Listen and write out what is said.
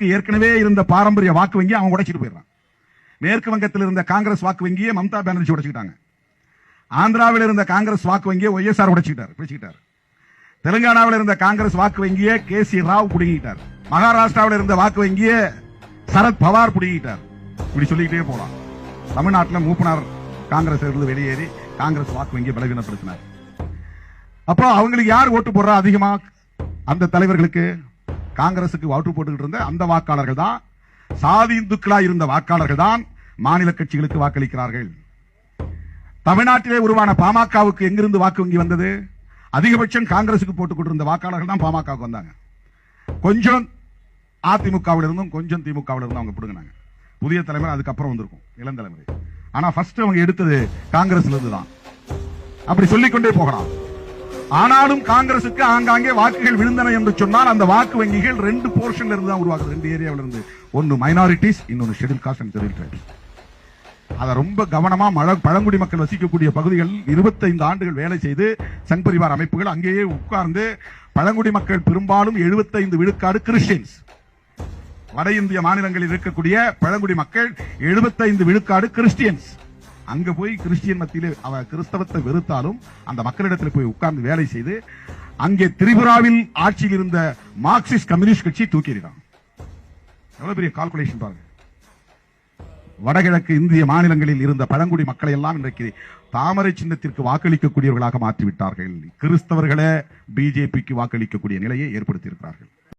ஏற்கனவே இருந்த பாரம்பரிய வாக்கு வங்கி அவன் உடைச்சிட்டு போயிடுறான். மேற்கு வங்கத்தில் இருந்த காங்கிரஸ் வாக்கு வங்கியை மம்தா பானர்ஜி உடைச்சிட்டாங்க. ஆந்திராவில் இருந்த காங்கிரஸ் வாக்கு வங்கியை ஒய்எஸ்ஆர் உடைச்சிட்டார். தெலுங்கானாவில் இருந்த காங்கிரஸ் வாக்கு வங்கியை கேசி ராவ் புடுங்கிட்டார். மகாராஷ்டிராவில் இருந்த வாக்கு வங்கியை சரத் பவார் புடுங்கிட்டார். இப்படி சொல்லிக்கிட்டே போலாம். தமிழ்நாட்டில் மூப்பனார் காங்கிரஸ் இருந்து வெளியேறி காங்கிரஸ் வாக்கு வங்கியை பலவீனப்படுத்தினார். அப்போ அவங்களுக்கு யார் ஓட்டு போடுறா அதிகமா? அந்த தலைவர்களுக்கு காங்கிரசுக்கு ஓட்டு போட்டுக்கிட்டு இருந்த அந்த வாக்காளர்கள் தான், சாதி இந்துக்களா இருந்த வாக்காளர்கள் தான் மாநில கட்சிகளுக்கு வாக்களிக்கிறார்கள். தமிழ்நாட்டிலே உருவான பாமகவுக்கு எங்கிருந்து வாக்கு வங்கி வந்தது? அதிகபட்சம் காங்கிரசுக்கு போட்டுக் கொண்டிருந்த வாக்காளர்கள் தான் பாமகவுக்கு வந்தாங்க. கொஞ்சம் அதிமுகவில் இருந்தும் கொஞ்சம் திமுகவில் இருந்தும் அவங்க பிடுங்கினாங்க. புதிய தலைமுறை அதுக்கப்புறம் வந்திருக்கும், இளம் தலைமுறை. ஆனா ஃபர்ஸ்ட் அவங்க எடுத்தது காங்கிரஸ்ல இருந்து தான். அப்படி சொல்லிக்கொண்டே போகலாம். ஆனாலும் காங்கிரசுக்கு ஆங்காங்கே வாக்குகள் விழுந்தன என்று சொன்னால் அந்த வாக்கு வங்கிகள் ரெண்டு போர்ஷன்ல இருந்து தான் உருவாகுது, ரெண்டு ஏரியாவில இருந்து. ஒன்னு மைனாரிட்டிஸ், இன்னொன்னு schedule cost and schedule tribes. அதை ரொம்ப கவனமா பழங்குடி மக்கள் வசிக்கக்கூடிய பகுதிகள் 25 ஆண்டுகள் வேலை செய்து சங் பரிவார் அமைப்புகள் அங்கேயே உட்கார்ந்து பழங்குடி மக்கள் பெரும்பாலும் 75 விழுக்காடு கிறிஸ்டியன்ஸ். வட இந்திய மாநிலங்களில் இருக்கக்கூடிய பழங்குடி மக்கள் 75 விழுக்காடு கிறிஸ்டியன்ஸ். அங்க போய் கிறிஸ்டியன் மத்தியிலே அவ கிறிஸ்தவத்தை வெறுத்தாலும் அந்த மக்களிடத்தில் போய் உட்கார்ந்து வேலை செய்து அங்கே திரிபுராவில் ஆட்சியில் இருந்த மார்க்சிஸ்ட் கம்யூனிஸ்ட் கட்சி தூக்கிடுறான். எவ்வளவு பெரிய கால்குலேஷன் பாருங்க. வடகிழக்கு இந்திய மாநிலங்களில் இருந்த பழங்குடி மக்களை எல்லாம் இன்றைக்கு தாமரை சின்னத்திற்கு வாக்களிக்கக்கூடியவர்களாக மாற்றிவிட்டார்கள். கிறிஸ்தவர்களே பிஜேபிக்கு வாக்களிக்கக்கூடிய நிலையை ஏற்படுத்தி இருக்கிறார்கள்.